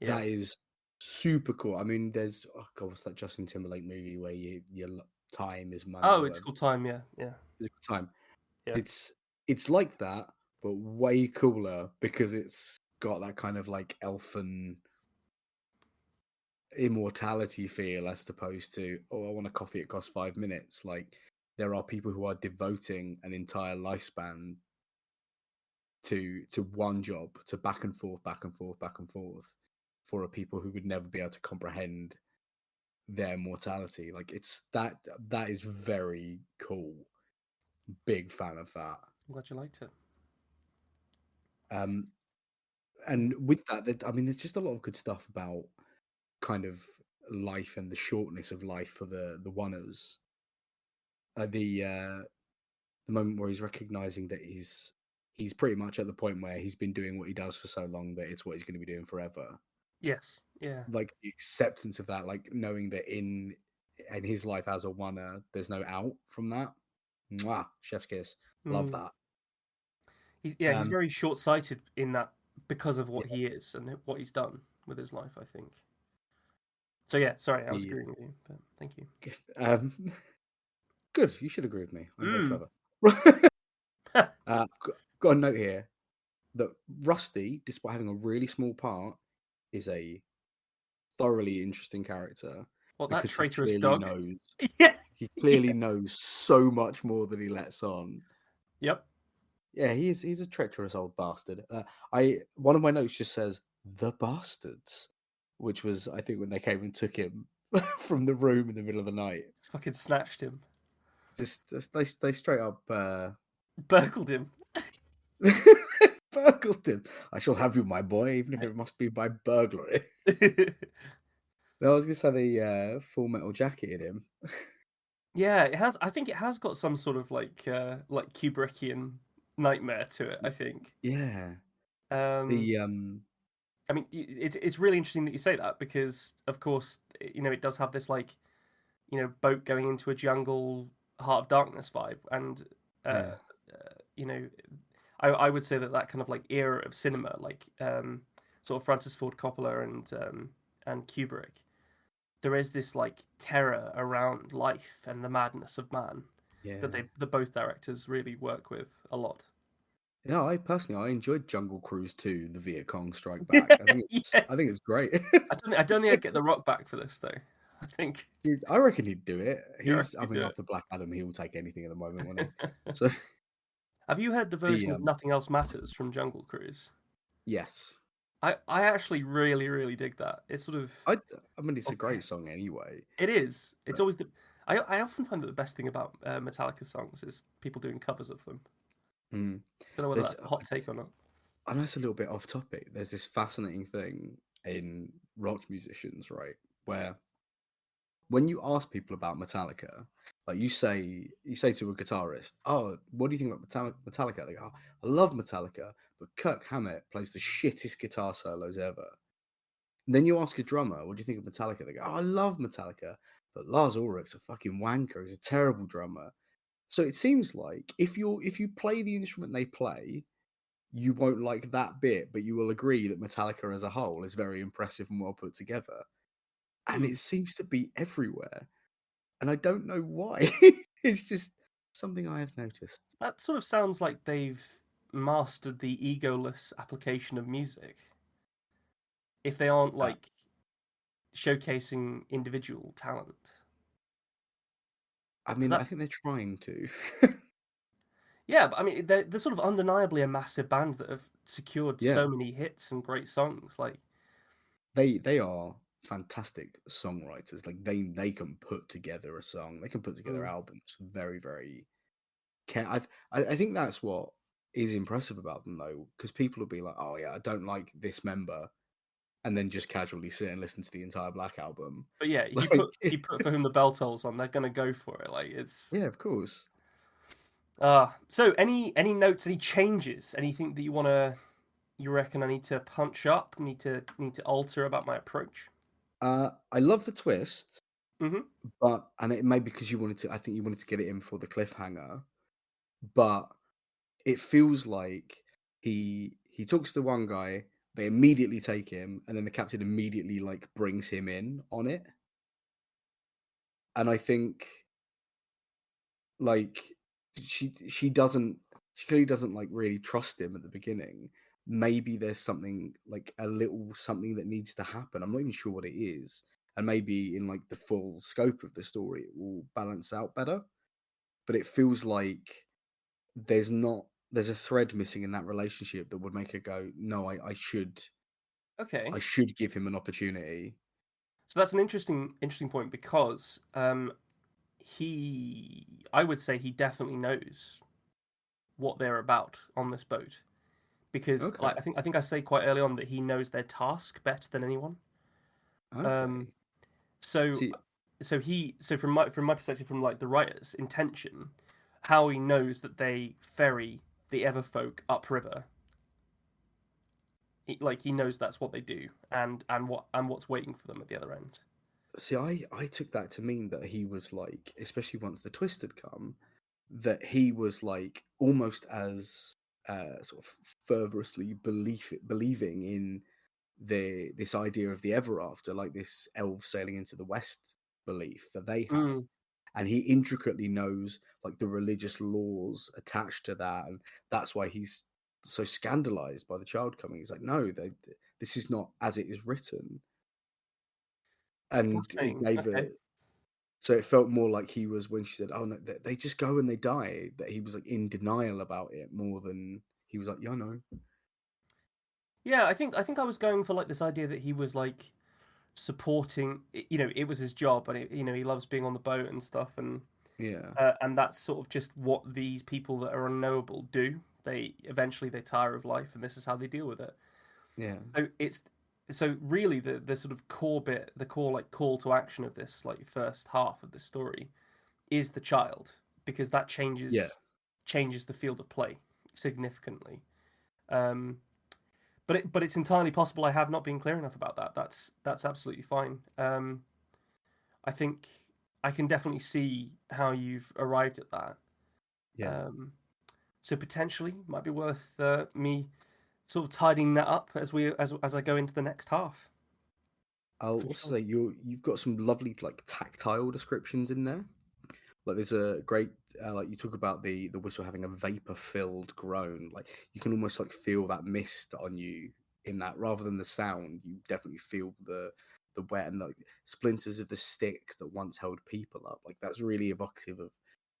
Yeah.
That is super cool. I mean, there's what's that Justin Timberlake movie where your time is money
Oh,
or
it's
whatever?
cool time. Yeah. Yeah.
Physical time.
Yeah.
It's like that, but way cooler because it's got that kind of like elfin immortality feel as opposed to, oh, I want a coffee, it costs 5 minutes. Like there are people who are devoting an entire lifespan to one job, to back and forth, back and forth, back and forth for a people who would never be able to comprehend their mortality. Like that is very cool. Big fan of that.
I'm glad you liked it.
Um and with that, I mean, there's just a lot of good stuff about kind of life and the shortness of life for the oneers. The moment where he's recognizing that he's pretty much at the point where he's been doing what he does for so long that it's what he's going to be doing forever.
Yes. Yeah.
Like the acceptance of that, like knowing that in his life as a oneer, there's no out from that. Mwah, chef's kiss. Love
Mm.
that.
He's
Um,
very short-sighted in that because of what
yeah,
he is and what he's done with his life, I think. So yeah, sorry, I was
the
agreeing with you, but thank you.
good. You should agree with me. I'm very
Mm.
clever. Got a note here that Rusty, despite having a really small part, is a thoroughly interesting character
What, that
because he
traitorous
clearly
dog?
knows
Yeah.
he
Yeah.
clearly knows so much more than he lets on.
Yep.
Yeah, he's a treacherous old bastard. I one of my notes just says the bastards, which was I think when they came and took him from the room in the middle of the night.
Fucking snatched him.
Just they straight up
Burgled him.
burgled him. I shall have you, my boy, even if it must be by burglary. No, I was gonna say they full metal jacketed him.
Yeah, it has. I think it has got some sort of like Kubrickian nightmare to it, I think.
Yeah.
Um,
The
I mean, it's really interesting that you say that because, of course, it does have this like boat going into a jungle, Heart of Darkness vibe, and
yeah,
you know, I would say that that kind of like era of cinema, like sort of Francis Ford Coppola and Kubrick, there is this like terror around life and the madness of man that
yeah.
the both directors really work with a lot.
Yeah, I enjoyed Jungle Cruise 2, The Viet Cong Strike Back.
Yeah,
I think it's great.
I don't think I'd get the Rock back for this though. I think
Dude, I reckon he'd do it.
you reckon
I
you'd
mean,
do
after Black Adam, he will take anything at the moment, won't he?
it.
So
Have you heard the
the
version of Nothing Else Matters from Jungle Cruise?
yes,
I actually really really dig that. It's sort of
I I mean, it's a
okay.
great song anyway.
It is. It's
But
always the. I often find that the best thing about Metallica songs is people doing covers of them.
mm,
Don't know whether
there's
that's a hot take or not.
I know it's a little bit off topic. There's this fascinating thing in rock musicians, right? Where when you ask people about Metallica, like you say to a guitarist, "Oh, what do you think about Metallica?" They go, oh, "I love Metallica, but Kirk Hammett plays the shittest guitar solos ever." And then you ask a drummer, "What do you think of Metallica?" They go, "Oh, I love Metallica, but Lars Ulrich's a fucking wanker. He's a terrible drummer." So it seems like if you play the instrument they play, you won't like that bit, but you will agree that Metallica as a whole is very impressive and well put together. And
Hmm.
it seems to be everywhere. And I don't know why. It's just something I have noticed.
That sort of sounds like they've mastered the egoless application of music. If they aren't
Uh,
like showcasing individual talent,
I
because
mean, I
that
think they're trying to.
yeah, but I mean they're sort of undeniably a massive band that have secured
Yeah,
so many hits and great songs. Like,
they are fantastic songwriters. Like they can put together a song. They can put together
mm,
albums very very I think that's what is impressive about them though, because people will be like, "Oh yeah, I don't like this member," and then just casually sit and listen to the entire Black album.
but yeah,
Like,
you put For Whom the Bell Tolls on, they're gonna go for it. Like it's
yeah, of course.
so any notes, any changes, anything that you reckon I need to punch up, need to alter about my approach?
I love the twist,
Hmm.
but and it may be because you wanted to. I think you wanted to get it in for the cliffhanger, but it feels like he talks to one guy, they immediately take him, and then the captain immediately like brings him in on it. And I think like she clearly doesn't like really trust him at the beginning. Maybe there's something like a little something that needs to happen. I'm not even sure what it is. And maybe in like the full scope of the story it will balance out better. But it feels like there's not there's a thread missing in that relationship that would make her go, no,
Okay,
I should give him an opportunity.
so that's an interesting point because I would say he definitely knows what they're about on this boat because like
Okay.
I think I say quite early on that he knows their task better than anyone. Um,
Okay.
so
See,
from my perspective, from like the writer's intention, how he knows that they ferry the Everfolk upriver, like he knows that's what they do, and what's waiting for them at the other end.
I took that to mean that he was like, especially once the twist had come, that he was like almost as sort of fervorously believing in this idea of the ever after, like this elves sailing into the west belief that they have,
Mm,
and he intricately knows like the religious laws attached to that, and that's why he's so scandalized by the child coming. He's like, no, this is not as it is written, and it
fascinating.
gave
Okay.
a so it felt more like he was when she said, "Oh no, they just go and they die." That he was like in denial about it more than he was like, "Yeah, no,
Yeah, I think I was going for like this idea that he was like supporting. It was his job, and he loves being on the boat and stuff,
yeah,
and that's sort of just what these people that are unknowable do. They eventually they tire of life, and this is how they deal with it.
yeah,
So really the sort of core bit, the core like call to action of this like first half of the story is the child because that
yeah."
changes the field of play significantly. Um, but it's entirely possible I have not been clear enough about that. That's absolutely fine. I think I can definitely see how you've arrived at that.
Yeah.
Um, so potentially might be worth me sort of tidying that up as I go into the next half.
I'll
For
also
sure.
say you've got some lovely like tactile descriptions in there. Like there's a great like you talk about the whistle having a vapor filled groan. Like you can almost like feel that mist on you in that rather than the sound. You definitely feel the wet and like splinters of the sticks that once held people up. Like that's really evocative of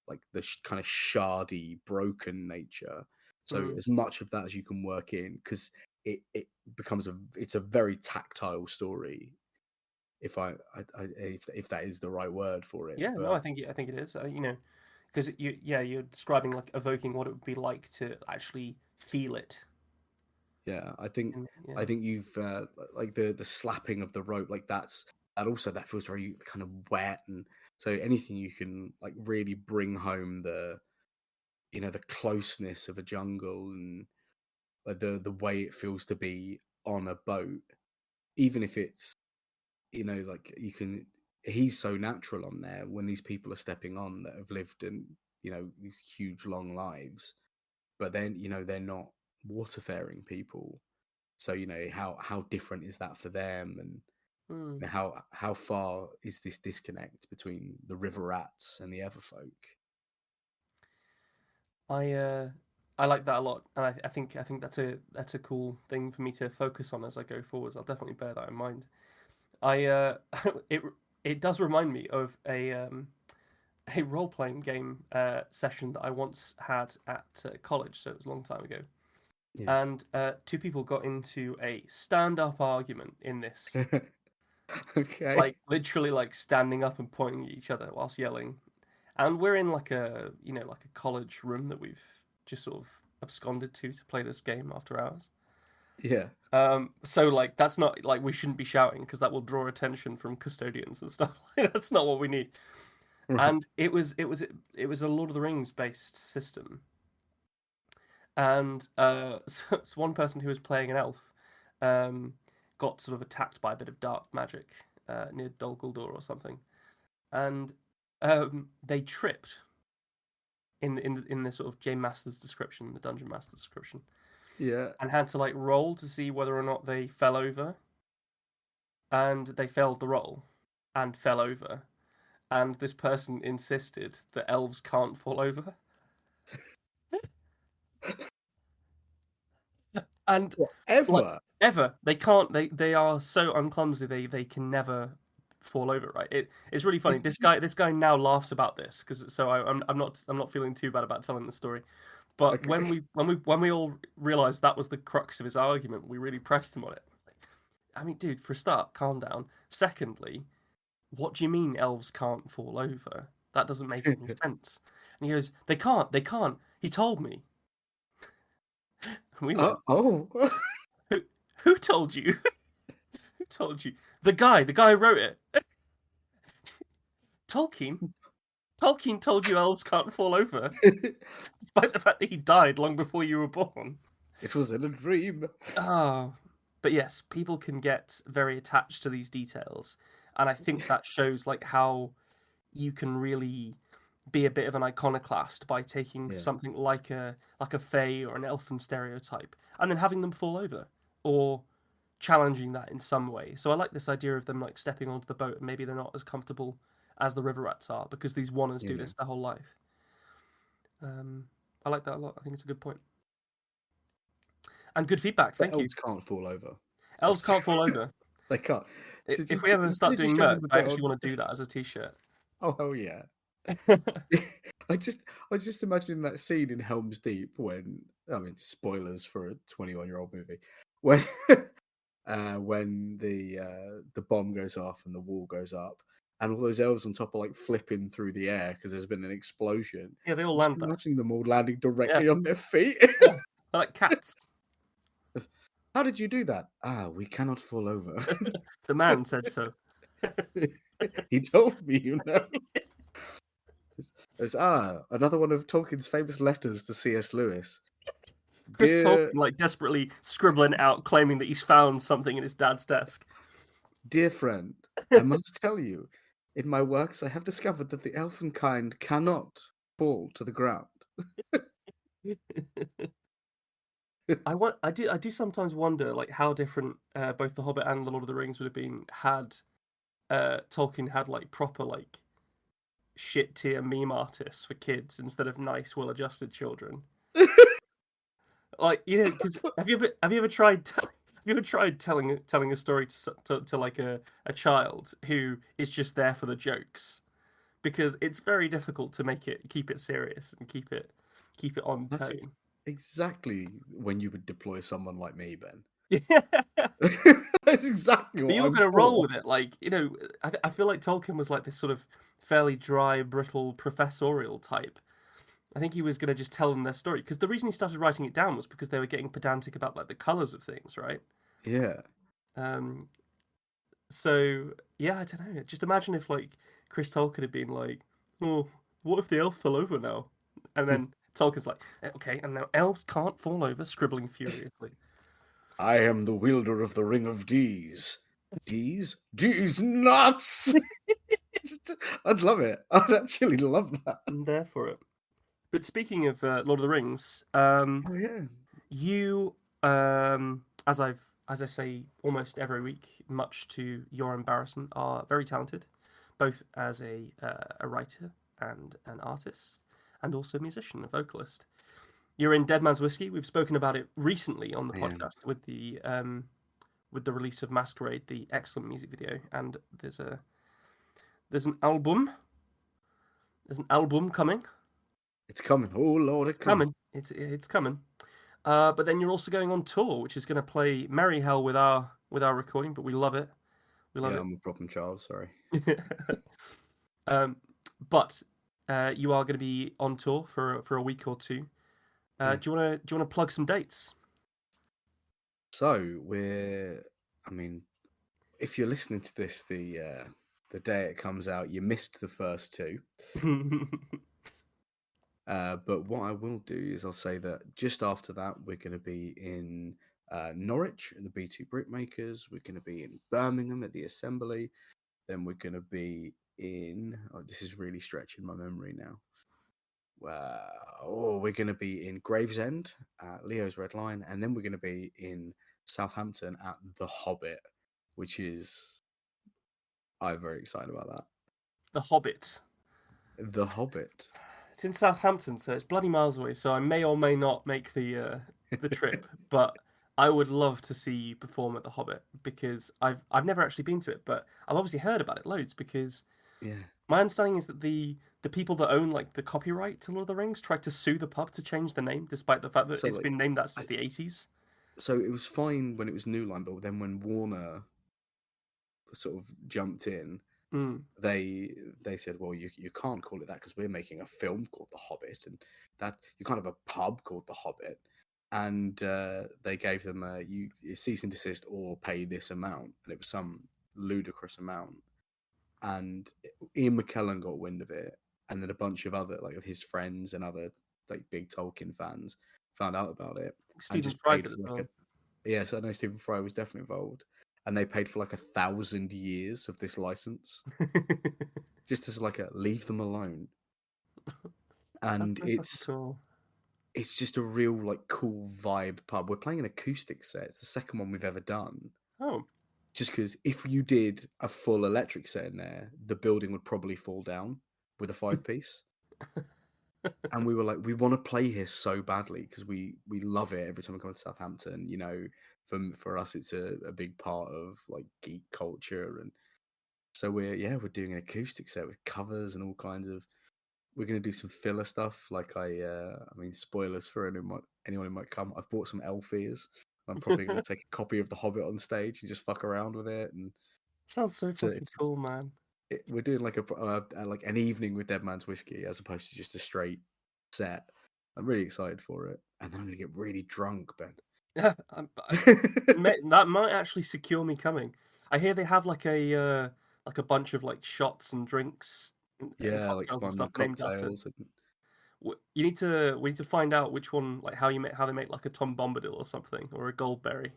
like the kind of shardy, broken nature. So
Mm.
as much of that as you can work in, because it becomes it's a very tactile story. If that is the right word for it,
Yeah, no,
but
I think it is. Because you're describing like evoking what it would be like to actually feel it.
yeah,
And
I
yeah.
think you've like the slapping of the rope, like that also that feels very kind of wet, and so anything you can like really bring home the closeness of a jungle and like the way it feels to be on a boat, even if it's like you can. He's so natural on there when these people are stepping on that have lived in these huge long lives, but then they're not waterfaring people. So how different is that for them, and
Mm.
how far is this disconnect between the river rats and the everfolk?
I uh I like that a lot, and I think that's a cool thing for me to focus on as I go forwards. I'll definitely bear that in mind. I it it does remind me of a role playing game session that I once had at college, so it was a long time ago.
Yeah.
And two people got into a stand up argument in this,
Okay.
like literally like standing up and pointing at each other whilst yelling. And we're in like a like a college room that we've just sort of absconded to play this game after hours.
Yeah.
So like that's not like we shouldn't be shouting because that will draw attention from custodians and stuff. That's not what we need.
Right.
And it was a Lord of the Rings based system, and so one person who was playing an elf um, got sort of attacked by a bit of dark magic near Dol Guldur or something, and they tripped in the sort of game master's description, the dungeon master's description,
Yeah.
and had to like roll to see whether or not they fell over, and they failed the roll and fell over, and this person insisted that elves can't fall over, and like
Whatever.
ever they can't they are so unclumsy they can never fall over, right? It's really funny. This guy now laughs about this because I'm not feeling too bad about telling the story. But
Okay.
when we all realized that was the crux of his argument, we really pressed him on it. I mean, dude, for a start, calm down. Secondly, what do you mean elves can't fall over? That doesn't make any sense. And he goes, they can't. He told me. And we went,
Oh.
who who told you? Who told you? The guy who wrote it. Tolkien. Tolkien told you elves can't fall over, despite the fact that he died long before you were born.
It was in a dream.
Oh, but yes, people can get very attached to these details, and I think that shows like how you can really be a bit of an iconoclast by taking
Yeah.
something like a fae or an elfin stereotype and then having them fall over or challenging that in some way. So I like this idea of them like stepping onto the boat and maybe they're not as comfortable as the river rats are because these wanners do
Yeah.
this their whole life. Um, I like that a lot. I think it's a good point and good feedback.
But
Thank you.
elves can't fall over.
Elves
That's
can't fall over.
they can't.
If we ever
You could
start
have
doing
just shown
merch,
them a
I
bit
actually
on.
want to do that as a t-shirt.
Oh hell yeah. I just I was just imagining that scene in Helm's Deep when I mean spoilers for a 21-year-old movie when when the bomb goes off and the wall goes up and all those elves on top are like flipping through the air because there's been an explosion.
Yeah, they all
I'm just
land there.
imagining them all landing
Yeah,
directly on their feet.
yeah. They're like cats.
How did you do that? Ah, we cannot fall over.
The man said so.
He told me, you know. There's another one of Tolkien's famous letters to C.S. Lewis.
Chris Tolkien
Dear,
like desperately scribbling out, claiming that he's found something in his dad's desk.
dear friend, I must tell you, in my works I have discovered that the elfin kind cannot fall to the ground.
I do sometimes wonder like how different both The Hobbit and The Lord of the Rings would have been had Tolkien had like proper like shit tier meme artists for kids instead of nice, well-adjusted children. Like because have you ever tried have you ever tried telling a story to like a child who is just there for the jokes? Because it's very difficult to make it keep it serious and keep it on
That's
tone.
exactly when you would deploy someone like me, Ben.
Yeah.
That's exactly
But
what
you were
I'm
going to roll
for.
with it, like I feel like Tolkien was like this sort of fairly dry, brittle, professorial type. I think he was going to just tell them their story because the reason he started writing it down was because they were getting pedantic about like the colors of things, right?
Yeah.
Um, so yeah, I don't know. Just imagine if like Chris Tolkien had been like, "Oh, what if the elf fell over now?" And then Tolkien's like, "Okay, and now elves can't fall over," scribbling furiously.
I am the wielder of the Ring of D's. D's? D's nuts! I'd love it. I'd actually love that.
I'm there for it. But speaking of Lord of the Rings,
Oh, yeah.
you, as I say almost every week, much to your embarrassment, are very talented, both as a writer and an artist, and also a musician, a vocalist. You're in Dead Man's Whiskey. We've spoken about it recently on the
I am.
podcast with the release of Masquerade, the excellent music video, and there's an album. There's an album coming.
It's coming. Oh, Lord,
It's
it's coming.
coming. It's coming. But then you're also going on tour, which is going to play merry hell with our recording. But we love it. We love
Yeah,
it.
I'm a problem child. Sorry.
um, but you are going to be on tour for a week or two.
Yeah.
Do you want to plug some dates?
So I mean, if you're listening to this the day it comes out, you missed the first two. But what I will do is I'll say that just after that, we're going to be in Norwich at the B2 Brickmakers. We're going to be in Birmingham at the Assembly. Then we're going to be in. Oh, this is really stretching my memory now. We're going to be in Gravesend at Leo's Red Line, and then we're going to be in Southampton at The Hobbit, which is I'm very excited about that.
The Hobbit.
The Hobbit.
It's in Southampton, so it's bloody miles away. So I may or may not make the trip, but I would love to see you perform at the Hobbit because I've never actually been to it, but I've obviously heard about it loads because
Yeah.
my understanding is that the people that own like the copyright to Lord of the Rings tried to sue the pub to change the name, despite the fact that
So
it's
like,
been named that
I,
since the 80s.
so it was fine when it was New Line, but then when Warner sort of jumped in,
Mm.
they said, well, you can't call it that because we're making a film called The Hobbit, and that you can't have a pub called The Hobbit. And they gave them you cease and desist or pay this amount, and it was some ludicrous amount. And Ian McKellen got wind of it, and then a bunch of other like of his friends and other like big Tolkien fans found out about it and
Stephen
just
Fry
paid
did
for
as
like a
well.
yes, I know Stephen Fry was definitely involved, and they paid for like 1,000 years of this license just as like a leave them alone,
That's
and
so fucking cool.
it's just a real like cool vibe pub. We're playing an acoustic set. It's the second one we've ever done.
Oh,
Just because if you did a full electric set in there, the building would probably fall down with a 5 piece. And we were like, we want to play here so badly because we love it every time we come to Southampton. You know, for us, it's a big part of like geek culture, and so we're doing an acoustic set with covers and all kinds of. We're gonna do some filler stuff. Like I mean, spoilers for anyone who might come. I've bought some elf ears. I'm probably gonna take a copy of The Hobbit on stage and just fuck around with it, and
sounds so
so
fucking cool, man.
we're doing like like an evening with Dead Man's Whiskey as opposed to just a straight set. I'm really excited for it, and then I'm gonna get really drunk, Ben.
Yeah, that might actually secure me coming. I hear they have like a bunch of like shots and drinks and
Yeah, like
cocktails and
fun
stuff named after.
cocktails. And
You need to we need to find out which one, like how they make like a Tom Bombadil or something, or a Goldberry.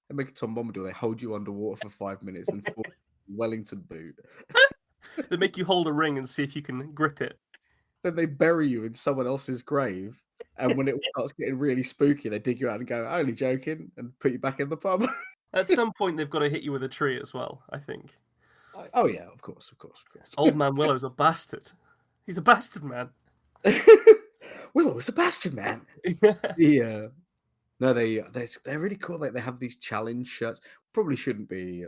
They make a Tom Bombadil. They hold you underwater for 5 minutes and fall Wellington boot.
They make you hold a ring and see if you can grip it.
Then they bury you in someone else's grave. And when it starts getting really spooky, they dig you out and go, "Only joking," and put you back in the pub.
At some point, they've got to hit you with a tree as well, I think.
Oh yeah, of course, of course, of
Old Man Willow's a bastard. He's a bastard, man.
course. Willow is a bastard, man. Yeah. No, they're really cool. Like they have these challenge shirts. Probably shouldn't be,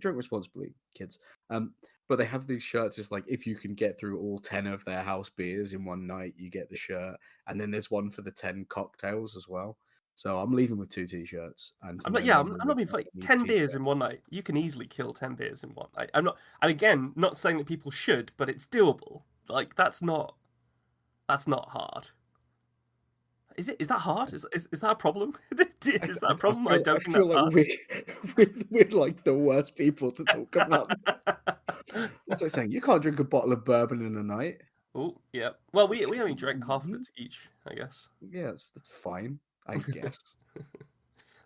drink responsibly, kids. But they have these shirts. It's like if you can get through all 10 of their house beers in one night, you get the shirt. And then there's one for the 10 cocktails as well. So I'm leaving with 2 t-shirts, and
I'm
you
not.
know,
Yeah,
no
I'm
more
not
would
being
ever
funny.
need
10 beers
t-shirt.
in one night. You can easily kill 10 beers in one night. I'm not. And again, not saying that people should, but it's doable. Like that's not. That's not hard. Is it? Is that hard? Is that a problem? Is that a problem? I don't
I
think
feel
that's
like
hard.
we're like the worst people to talk about this. It's like saying you can't drink a bottle of bourbon in a night.
Oh, yeah. Well, we only drank half of it each, I guess.
Yeah, that's fine, I guess.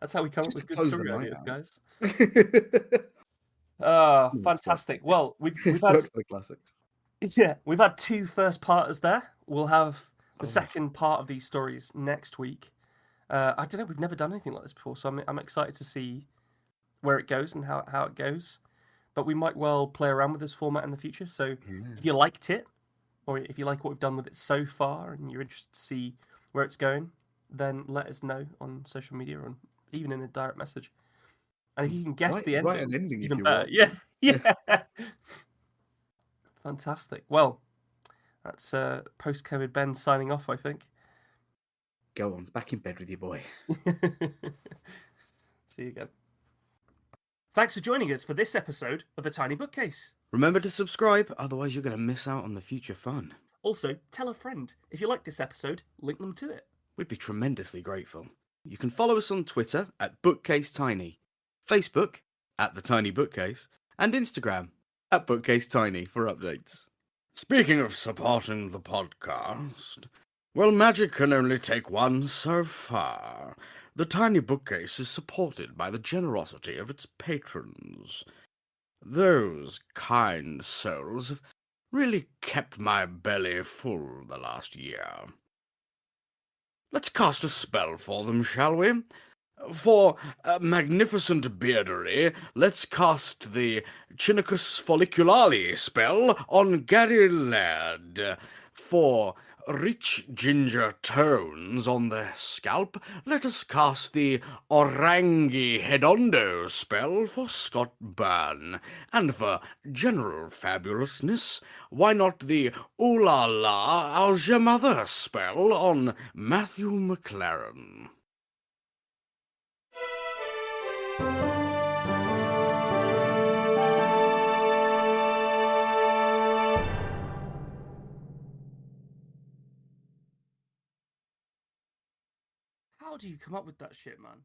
That's how we come up
Just to
with good
close the
story
night
ideas,
out.
guys.
No, it's fine.
Fantastic. Well, we've
It's
had
worked for the classics.
yeah, we've had 2 first parters there. We'll have the
Oh,
second part of these stories next week. I don't know. We've never done anything like this before, so I'm excited to see where it goes and how it goes. But we might well play around with this format in the future. So
yeah.
if you liked it, or if you like what we've done with it so far, and you're interested to see where it's going, then let us know on social media or even in a direct message. And if you can guess the
Write
ending,
an ending if
even
you
better.
want.
Yeah,
Yeah.
yeah. Fantastic. Well, that's post-COVID Ben signing off, I think.
Go on, back in bed with your boy.
See you again. Thanks for joining us for this episode of The Tiny Bookcase.
Remember to subscribe, otherwise you're going to miss out on the future fun.
Also, tell a friend. If you like this episode, link them to it.
We'd be tremendously grateful. You can follow us on Twitter at BookcaseTiny, Facebook at The Tiny Bookcase, and Instagram at BookcaseTiny for updates. Speaking of supporting the podcast, well, magic can only take one so far. The Tiny Bookcase is supported by the generosity of its patrons. Those kind souls have really kept my belly full the last year. Let's cast a spell for them, shall we? For magnificent beardery, let's cast the Chinicus folliculale spell on Gary Laird. For rich ginger tones on the scalp, let us cast the Orangi Hedondo spell for Scott Byrne. And for general fabulousness, why not the Ooh La La, How's Your Mother spell on Matthew McLaren?
How do you come up with that shit, man?